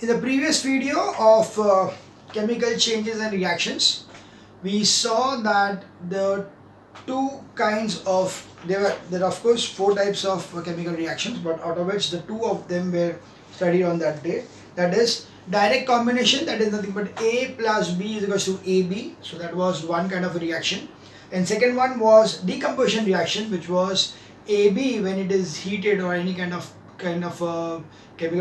In the previous video of chemical changes and reactions, we saw that the two kinds of there are of course four types of chemical reactions, but out of which the two of them were studied on that day. That is direct combination, that is nothing but A plus B is equals to AB. So that was one kind of a reaction. And second one was decomposition reaction, which was AB when it is heated or any kind of chemical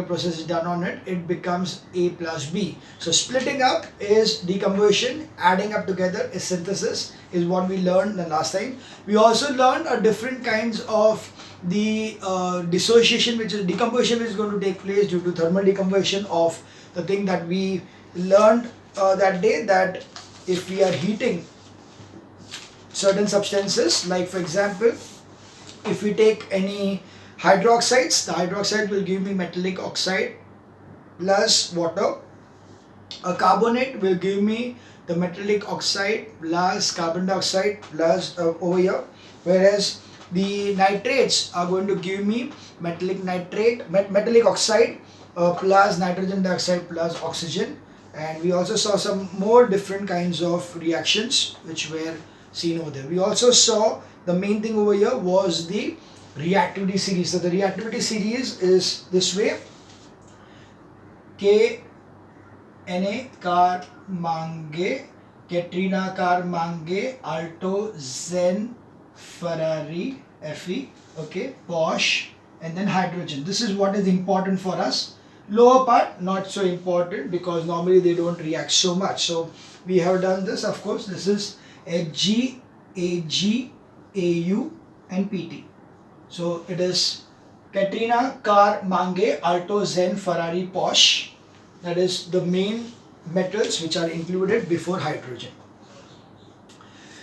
process is done on it, it becomes A plus B. So splitting up is decomposition, adding up together is synthesis, is what we learned the last time. We also learned different kinds of the dissociation, which is decomposition, which is going to take place due to thermal decomposition of the thing that we learned that day, that if we are heating certain substances, like for example, if we take any hydroxides, the hydroxide will give me metallic oxide plus water. A carbonate will give me the metallic oxide plus carbon dioxide plus over here, whereas the nitrates are going to give me metallic oxide plus nitrogen dioxide plus oxygen. And we also saw some more different kinds of reactions which were seen over there. We also saw the main thing over here was the reactivity series. So the reactivity series is this way: K Na car मांगे, Katrina car मांगे, Alto Zen Ferrari Fe, okay, Bosch, and then hydrogen. This is what is important for us. Lower part not so important because normally they don't react so much. So we have done this. Of course, this is Hg, Ag, Au, and Pt. So it is Katrina car मांगे, Alto Zen Ferrari Porsche. That is the main metals which are included before hydrogen.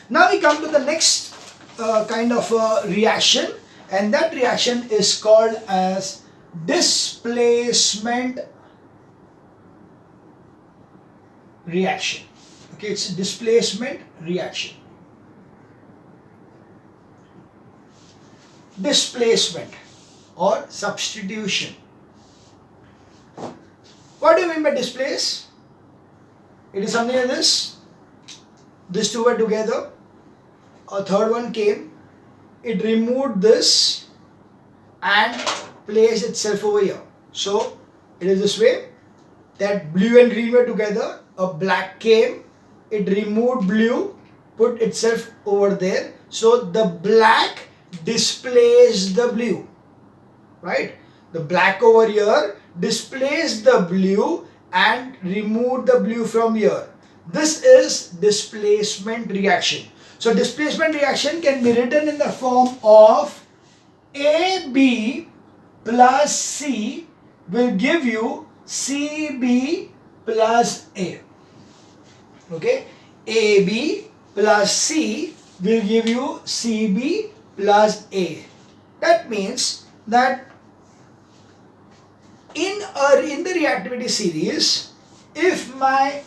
Now we come to the next kind of reaction, and that reaction is called as displacement reaction. Okay, it's a displacement reaction. Displacement or substitution. What do you mean by displace? It is something like this. These two were together. A third one came. It removed this and placed itself over here. So it is this way, that blue and green were together. A black came. It removed blue, put itself over there. So the black displaced the blue, right? The black over here displaced the blue and removed the blue from here. This is displacement reaction. So displacement reaction can be written in the form of AB plus C will give you CB plus A. Okay, AB plus C will give you CB plus A. That means that in the reactivity series, if my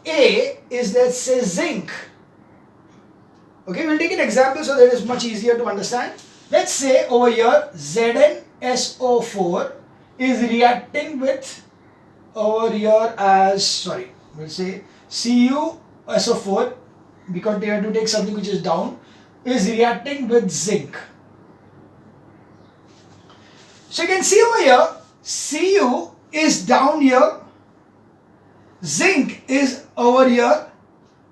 A is, let's say, zinc. Okay, we'll take an example so that it's much easier to understand. Let's say over here ZnSO4 is reacting with over here as, we'll say CuSO4, because they have to take something which is down, is reacting with zinc. So you can see over here, Cu is down here, zinc is over here.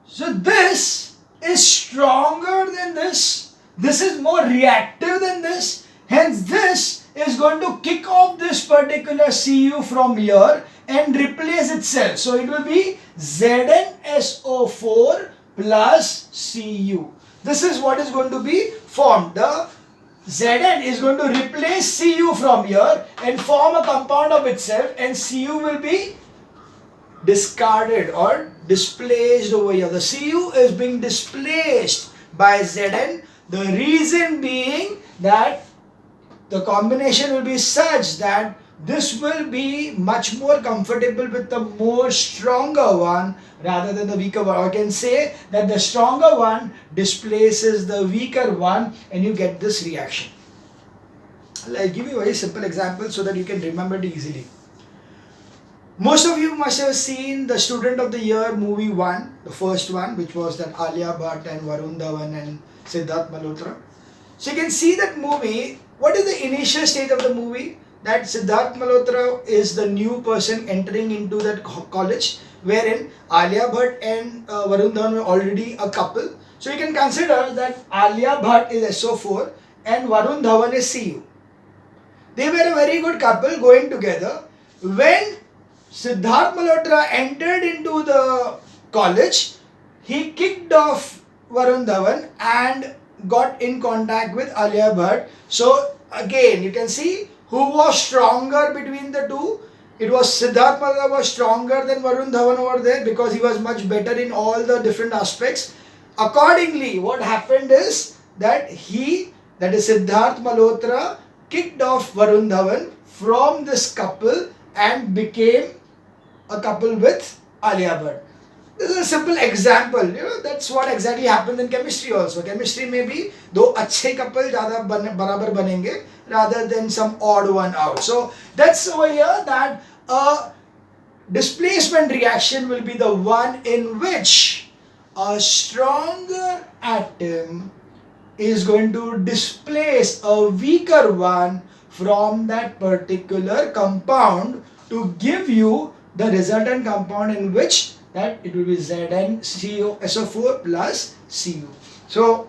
So this is stronger than this. This is more reactive than this. Hence this is going to kick off this particular Cu from here and replace itself. So it will be ZnSO4 plus Cu. This is what is going to be formed. The Zn is going to replace Cu from here and form a compound of itself, and Cu will be discarded or displaced over here. The Cu is being displaced by Zn. The reason being that the combination will be such that this will be much more comfortable with the more stronger one rather than the weaker one. I can say that the stronger one displaces the weaker one and you get this reaction. I'll give you a very simple example so that you can remember it easily. Most of you must have seen the Student of the Year movie 1, the first one, which was that Alia Bhatt and Varun Dhawan and Siddharth Malhotra. So you can see that movie. What is the initial stage of the movie? That Siddharth Malhotra is the new person entering into that college, wherein Alia Bhatt and Varun Dhawan were already a couple. So you can consider that Alia Bhatt is SO4 and Varun Dhawan is CU. They were a very good couple going together. When Siddharth Malhotra entered into the college, he kicked off Varun Dhawan and got in contact with Alia Bhatt. So again, you can see who was stronger between the two. It was Siddharth Malhotra was stronger than Varun Dhawan over there because he was much better in all the different aspects. Accordingly, what happened is that that is Siddharth Malhotra, kicked off Varun Dhawan from this couple and became a couple with Alia Bhatt. This is a simple example. That's what exactly happened in chemistry also. Chemistry में भी दो अच्छे couple ज़्यादा बराबर बनेंगे rather than some odd one out. So that's over here that a displacement reaction will be the one in which a stronger atom is going to displace a weaker one from that particular compound to give you the resultant compound in which that it will be ZnCO4 plus Cu. So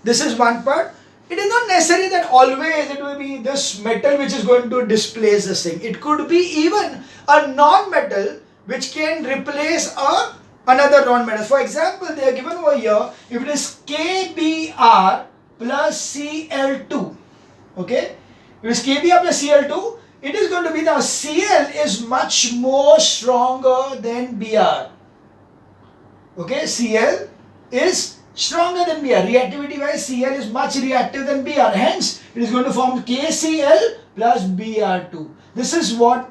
this is one part. It is not necessary that always it will be this metal which is going to displace this thing. It could be even a non-metal which can replace another non-metal. For example, they are given over here, if it is KBr plus Cl2, okay, if it is KBr plus Cl2, it is going to be now Cl is much more stronger than Br. Okay, Cl is stronger than Br. Reactivity wise, Cl is much reactive than Br. Hence, it is going to form KCl plus Br2. This is what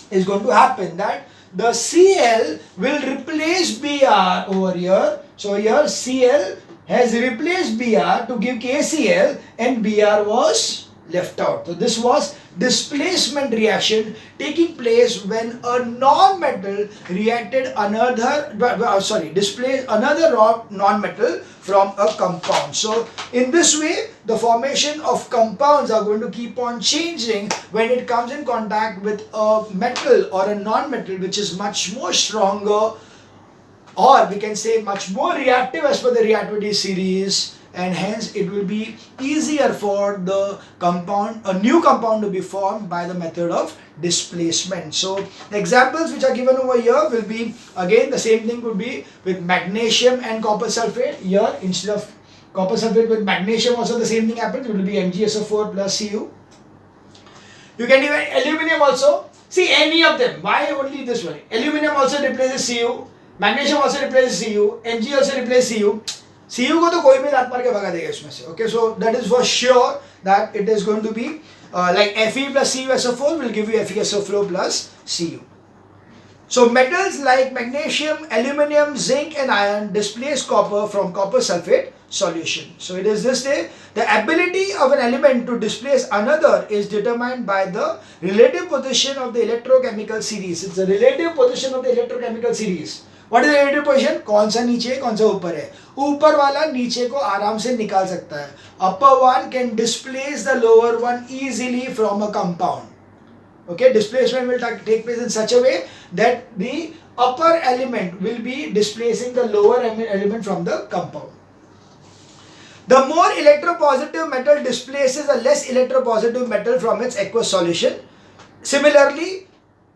is going to happen, that the Cl will replace Br over here. So here Cl has replaced Br to give KCl and Br was left out. So this was displacement reaction taking place when a non-metal reacted displaced another non-metal from a compound. So in this way, the formation of compounds are going to keep on changing when it comes in contact with a metal or a non-metal which is much more stronger, or we can say much more reactive as per the reactivity series, and hence it will be easier for the compound, a new compound to be formed by the method of displacement. So the examples which are given over here will be, again the same thing would be with magnesium and copper sulfate. Here instead of copper sulfate with magnesium also the same thing happens, it will be MgSO4 plus Cu. You can even aluminum also, see any of them, why only this one? Aluminum also replaces Cu, magnesium also replaces Cu, Mg also replaces Cu. Cu को तो कोई भी दांत मार के भगा देगा इसमें से. Okay, so that is for sure that it is going to be like Fe plus CuSO4 will give you FeSO4 plus Cu. So metals like magnesium, aluminum, zinc and iron displace copper from copper sulfate solution. So it is this way, the ability of an element to displace another is determined by the relative position of the electrochemical series. It's the relative position of the electrochemical series. What is the relative position? कौन सा नीचे कौन सा ऊपर है? ऊपर वाला नीचे को आराम से निकाल सकता है. Upper one can displace the lower one easily from a compound. Okay, displacement will take place in such a way that the upper element will be displacing the lower element from the compound. The more electropositive metal displaces a less electropositive metal from its aqueous solution. Similar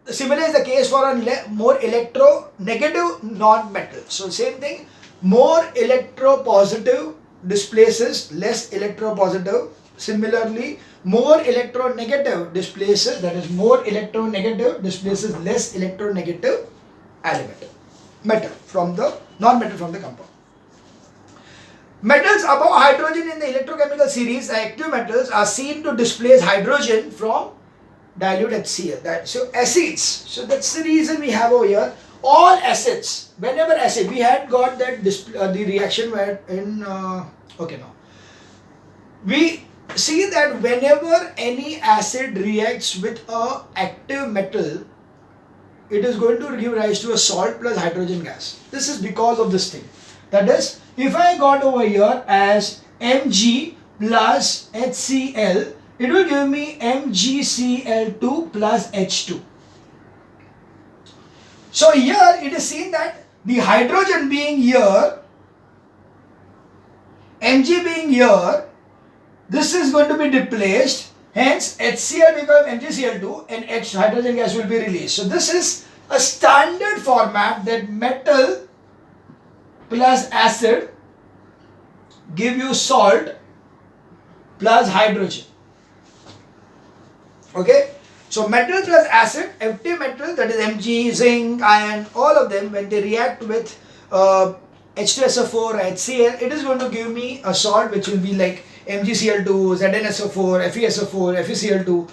is the case for a more electronegative non-metal. So same thing, more electropositive displaces less electropositive. Similarly, more electronegative displaces, that is more electronegative displaces less electronegative metal from the non-metal from the compound. Metals above hydrogen in the electrochemical series, active metals, are seen to displace hydrogen from dilute HCl. So acids. So that's the reason we have over here all acids. Whenever acid, we had got that the reaction where in okay, now we see that whenever any acid reacts with a active metal, it is going to give rise to a salt plus hydrogen gas. This is because of this thing. That is, if I got over here as Mg plus HCl, it will give me MgCl2 plus H2. So here it is seen that the hydrogen being here, Mg being here, this is going to be displaced. Hence, HCl becomes MgCl2 and H hydrogen gas will be released. So this is a standard format that metal plus acid give you salt plus hydrogen. Okay. So metal plus acid, empty metal, that is Mg, zinc, iron, all of them, when they react with H2SO4 or HCl, it is going to give me a salt which will be like MgCl2, ZnSO4, FeSO4, FeCl2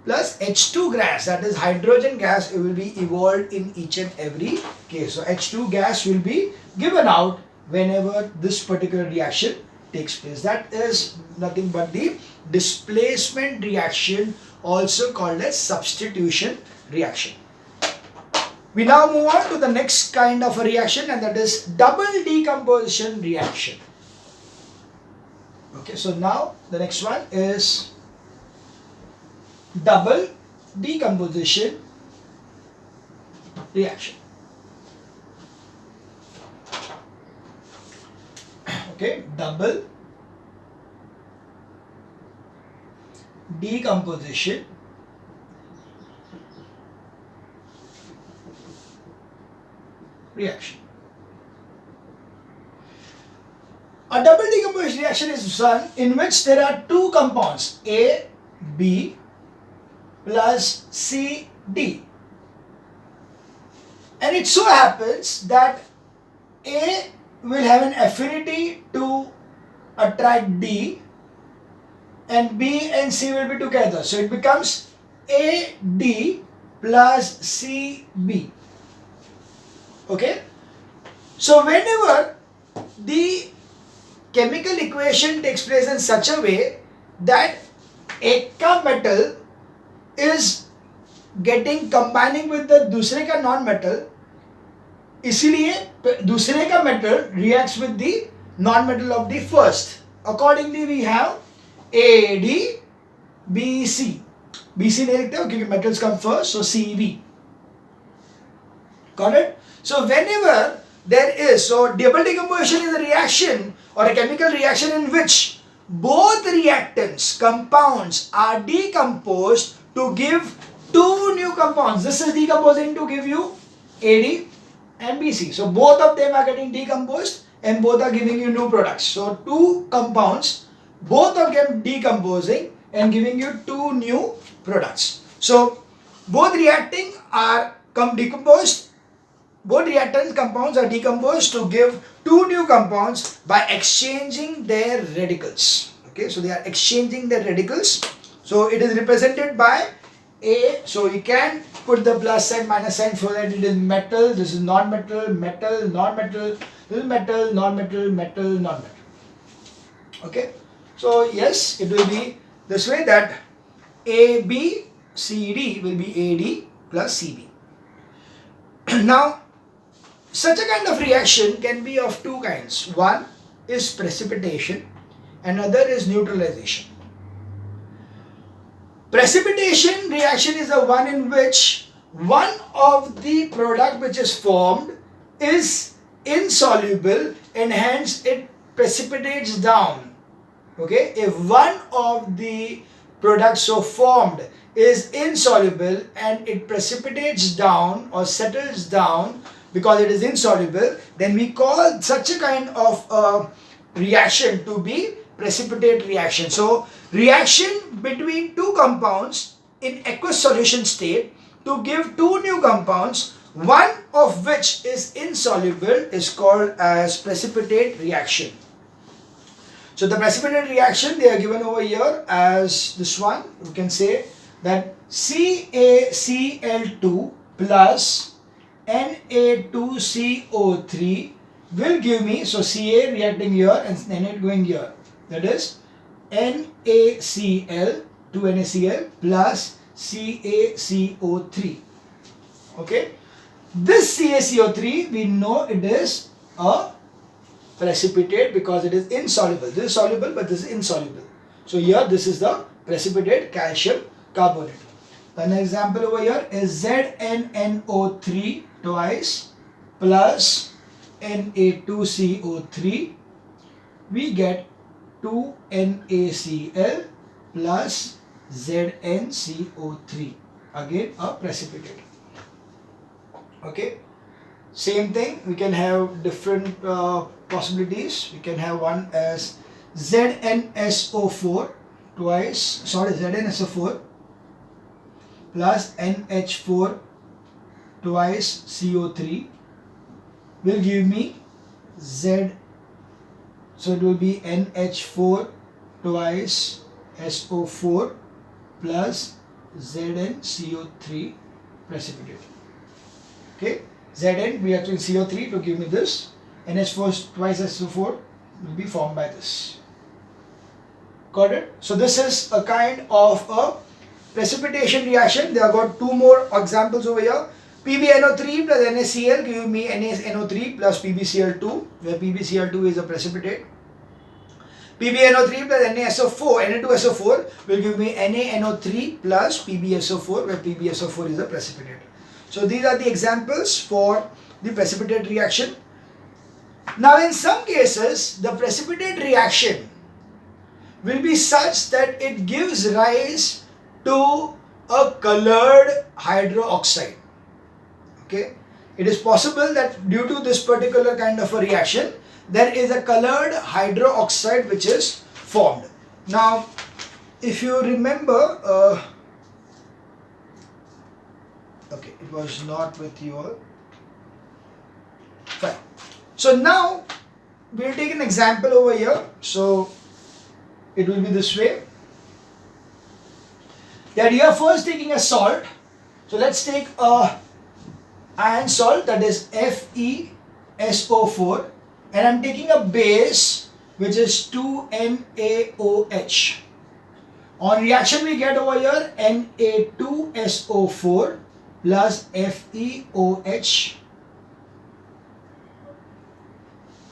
plus H2 gas, that is hydrogen gas, it will be evolved in each and every case. So H2 gas will be given out whenever this particular reaction takes place. That is nothing but the displacement reaction, also called as substitution reaction. We now move on to the next kind of a reaction, and that is double decomposition reaction. Okay, so now the next one is double decomposition reaction. Okay, double decomposition reaction. A double decomposition reaction is one in which there are two compounds A, B plus C, D. And it so happens that A will have an affinity to attract D and B and C will be together. So it becomes AD plus CB. Okay. So whenever the chemical equation takes place in such a way that एक का metal is getting combining with the दूसरे का non-metal, इसीलिए दूसरे का metal reacts with the non-metal of the first. Accordingly we have AD, BC. BC नहीं लिखते हो क्योंकि metals come first, so CB. Got it? So whenever there is, so double decomposition is a reaction or a chemical reaction in which both reactants, compounds are decomposed to give two new compounds. This is decomposing to give you AD and BC. So both of them are getting decomposed and both are giving you new products. So two compounds, both of them decomposing and giving you two new products. So both reacting are decomposed. Both reactant compounds are decomposed to give two new compounds by exchanging their radicals. Okay, so they are exchanging their radicals. So it is represented by A. So you can put the plus sign, minus sign so that it is metal, this is non-metal, metal, non-metal, this is metal, non-metal, metal, non-metal. Okay, so yes, it will be this way that ABCD will be AD plus CB. Now, such a kind of reaction can be of two kinds. One is precipitation, another is neutralization. Precipitation reaction is the one in which one of the product which is formed is insoluble and hence it precipitates down. Okay, if one of the products so formed is insoluble and it precipitates down or settles down because it is insoluble, then we call such a kind of reaction to be precipitate reaction. So reaction between two compounds in aqueous solution state to give two new compounds, one of which is insoluble, is called as precipitate reaction. So the precipitate reaction, they are given over here as this one. You can say that CaCl2 plus Na2CO3 will give me, so Ca reacting here and Na going here, that is NaCl, 2NaCl plus CaCO3. Okay, This CaCO3, we know it is a precipitate because it is insoluble. This is soluble, but this is insoluble. So here this is the precipitate calcium carbonate. An example over here is ZnNO3 twice plus Na2CO3. We get 2NaCl plus ZnCO3. Again a precipitate. Okay. Same thing, we can have different possibilities. We can have one as ZnSO4 ZnSO4 plus NH4 twice CO3 will give me Z. So it will be NH4 twice SO4 plus ZnCO3 precipitate. Okay. Zn, we have to CO3 to give me this. NH4 twice SO4 will be formed by this. Got it? So this is a kind of a precipitation reaction. They have got two more examples over here. PbNO3 plus NaCl give me NaNO3 plus PbCl2, where PbCl2 is a precipitate. PbNO3 plus Na2SO4 will give me NaNO3 plus PbSO4, where PbSO4 is a precipitate. So these are the examples for the precipitate reaction. Now in some cases, the precipitate reaction will be such that it gives rise to a colored hydroxide. Okay, it is possible that due to this particular kind of a reaction, there is a colored hydroxide which is formed. Now, if you remember, okay, it was not with you all. Fine. So now we'll take an example over here. So it will be this way. That you are first taking a salt. So let's take a iron salt, that is FeSO4, and I'm taking a base which is 2NaOH. On reaction we get over here Na2SO4 plus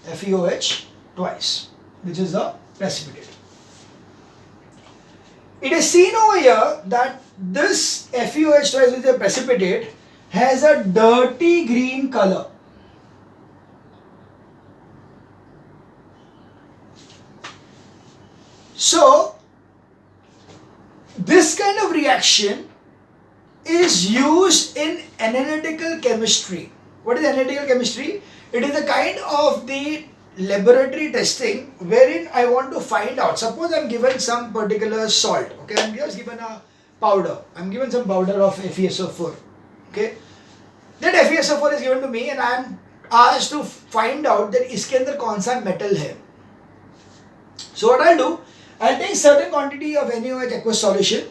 FeOH twice, which is the precipitate. It is seen over here that this FeOH twice, which is a precipitate, has a dirty green color. So this kind of reaction is used in analytical chemistry. What is analytical chemistry? It is a kind of the laboratory testing wherein I want to find out. Suppose I am given some particular salt. Okay, I am just given a powder. I am given some powder of FeSO4. Okay, that FeSO4 is given to me and I am asked to find out that इसके अंदर कौन सा metal है. So what I'll do, I'll take certain quantity of NaOH aqueous solution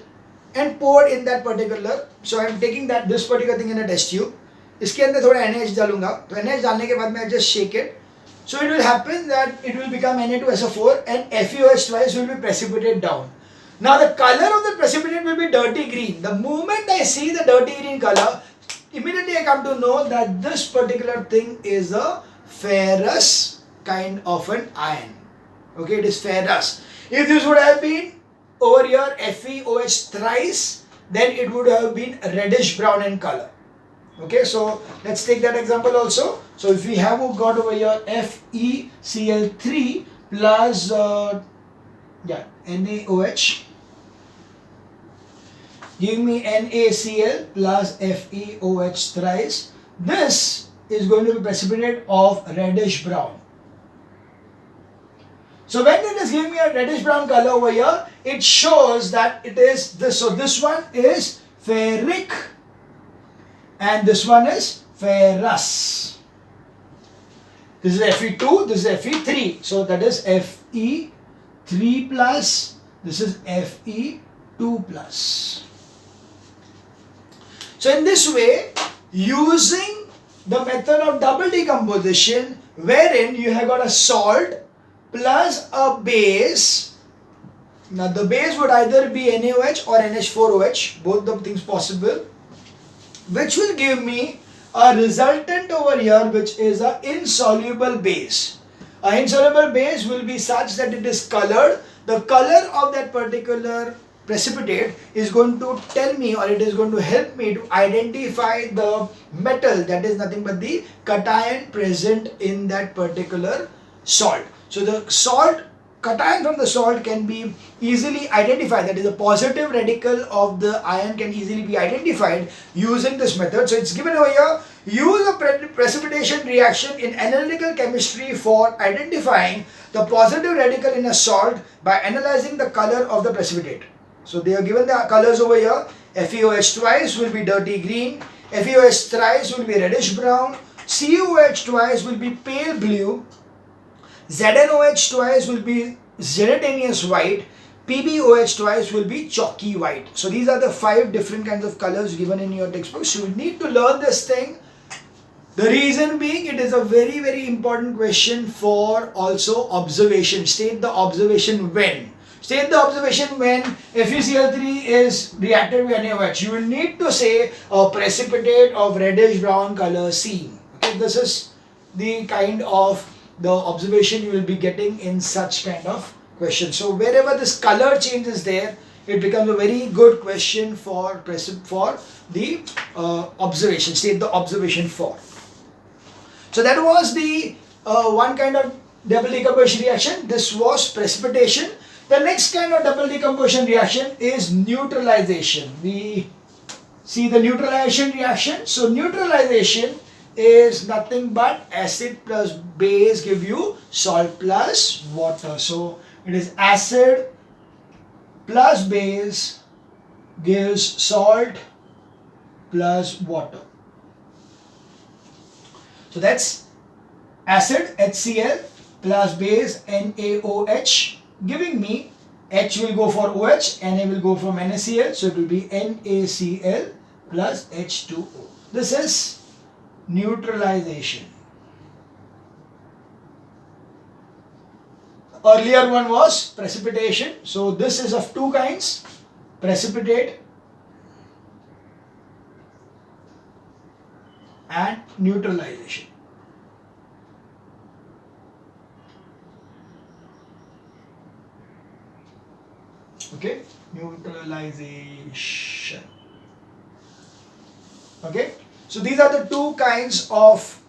and pour in that particular. So I'm taking this particular thing in a test tube. इसके अंदर थोड़ा NaH डालूंगा. तो NaH डालने के बाद मैं just shake it. So it will happen that it will become Na2SO4 and FeOH twice will be precipitated down. Now the color of the precipitate will be dirty green. The moment I see the dirty green color, immediately I come to know that this particular thing is a ferrous kind of an iron. Okay, it is ferrous. If this would have been over here FeOH thrice, then it would have been reddish brown in color. Okay, so let's take that example also. So if we have got over here FeCl3 plus NaOH, give me NaCl plus FeOH thrice. This is going to be precipitate of reddish brown. So when it is giving me a reddish brown color over here, it shows that it is this. So this one is ferric and this one is ferrous. This is Fe2, this is Fe3. So that is Fe3 plus, this is Fe2 plus. So in this way, using the method of double decomposition, wherein you have got a salt plus a base. Now the base would either be NaOH or NH4OH, both the things possible, which will give me a resultant over here which is an insoluble base. An insoluble base will be such that it is colored. The color of that particular precipitate is going to tell me, or it is going to help me to identify the metal, that is nothing but the cation present in that particular salt. So the salt, cation from the salt can be easily identified, that is the positive radical of the ion can easily be identified using this method. So it's given over here, use a precipitation reaction in analytical chemistry for identifying the positive radical in a salt by analyzing the color of the precipitate. So they are given the colors over here. FeOH twice will be dirty green, FeOH thrice will be reddish brown, CuOH twice will be pale blue, ZnOH twice will be gelatinous white, PbOH twice will be chalky white. So these are the 5 different kinds of colors given in your textbook. So you need to learn this thing. The reason being, it is a very, very important question for also observation. State the observation when. State the observation when FeCl3 is reacted with NaOH. You will need to say a precipitate of reddish brown color seen. Okay, this is the kind of the observation you will be getting in such kind of question. So wherever this color change is there, it becomes a very good question for the observation. State the observation for. So that was the one kind of double decomposition reaction. This was precipitation. The next kind of double decomposition reaction is neutralization. We see the neutralization reaction. So neutralization is nothing but acid plus base give you salt plus water. So it is acid plus base gives salt plus water. So that's acid HCl plus base NaOH, giving me H will go for OH, Na will go from NaCl, so it will be NaCl plus H2O. This is neutralization. Earlier one was precipitation. So this is of 2 kinds, precipitate and neutralization. Okay, neutralization. Okay, so these are the 2 kinds of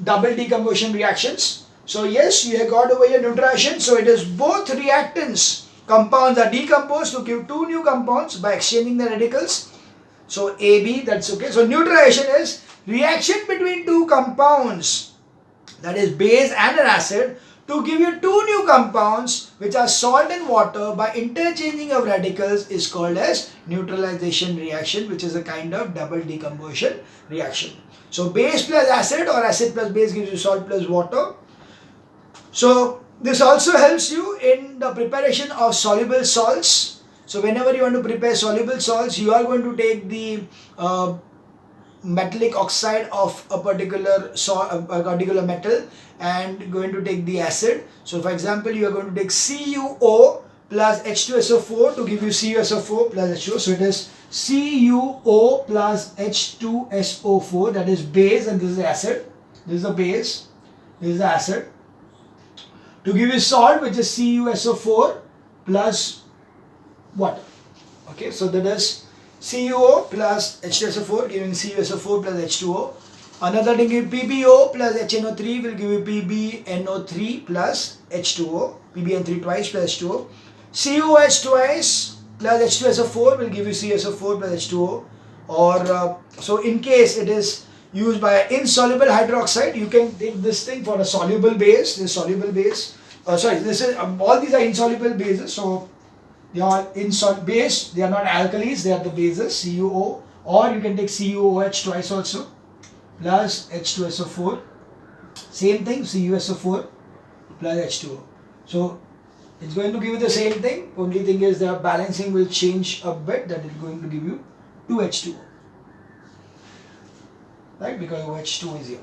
double decomposition reactions. So yes, you have got over here neutralization. So it is both reactants, compounds are decomposed to give 2 new compounds by exchanging the radicals. So AB, that's okay. So neutralization is reaction between 2 compounds, that is base and an acid, to give you 2 new compounds which are salt and water by interchanging of radicals is called as neutralization reaction, which is a kind of double decomposition reaction. So base plus acid or acid plus base gives you salt plus water. So this also helps you in the preparation of soluble salts. So whenever you want to prepare soluble salts, you are going to take the metallic oxide of a particular metal and going to take the acid. So for example, you are going to take CuO plus H2SO4 to give you CuSO4 plus H2O. So it is CuO plus H2SO4, that is base, and this is acid. This is the base, this is the acid. To give you salt, which is CuSO4 plus water. Okay, so that is CuO plus H2SO4 giving CuSO4 plus H2O. Another thing is PbO plus HNO3 will give you PbNO3 plus H2O. PbN3 twice plus H2O. CuOH twice plus H2SO4 will give you CSO4 plus H2O. Or so in case it is used by insoluble hydroxide, you can take this thing for a soluble base. This soluble base. This is all these are insoluble bases. So they are insoluble base. They are not alkalis. They are the bases. CuO, or you can take CuOH twice also plus H2SO4. Same thing, CuSO4 plus H2O. So it's going to give you the same thing. Only thing is the balancing will change a bit. That is going to give you 2H2O. Right, because OH2 is here.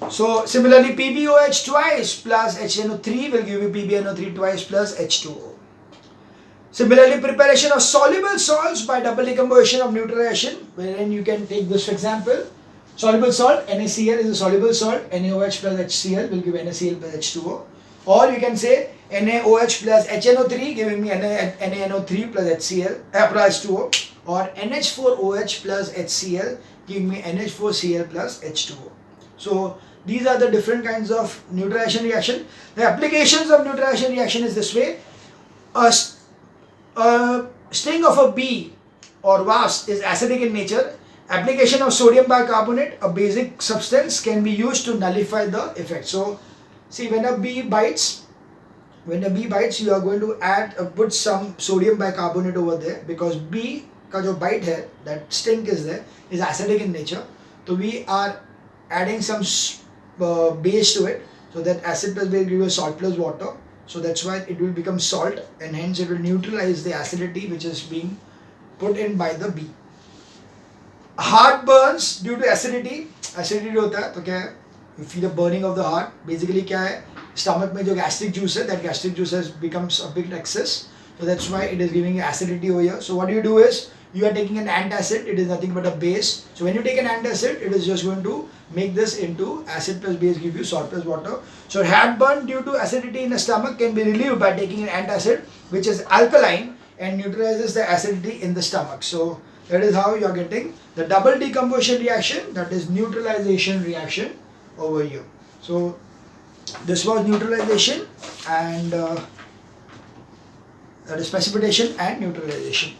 So similarly, PbOH twice plus HNO3 will give you PbNO3 twice plus H2O. Similarly, preparation of soluble salts by double decomposition of neutralization, wherein you can take this for example. Soluble salt, NaCl is a soluble salt, NaOH plus HCl will give NaCl plus H2O. Or you can say NaOH plus HNO3 giving me NaNO3 plus HCl plus H2O, or NH4OH plus HCl giving me NH4Cl plus H2O. So these are the different kinds of neutralization reaction. The applications of neutralization reaction is this way. A sting of a bee or wasp is acidic in nature. Application of sodium bicarbonate, a basic substance, can be used to nullify the effect. So, see, when a bee bites, you are going to put some sodium bicarbonate over there, because bee का जो bite है, that sting is there, is acidic in nature. So we are adding some base to it, so that acid plus base give you salt plus water. So that's why it will become salt, and hence it will neutralize the acidity which is being put in by the bee. Heart burns due to acidity. Acidity होता है तो क्या है? You feel the burning of the heart. Basically क्या है? Stomach में जो gastric juice है, that gastric juice has becomes a big excess. So that's why it is giving you acidity over here. So what you do is, you are taking an antacid. It is nothing but a base. So when you take an antacid, it is just going to make this into acid plus base, give you salt plus water. So heartburn due to acidity in the stomach can be relieved by taking an antacid, which is alkaline and neutralizes the acidity in the stomach. So that is how you are getting the double decomposition reaction, that is neutralization reaction over here. So this was neutralization, and that is precipitation and neutralization.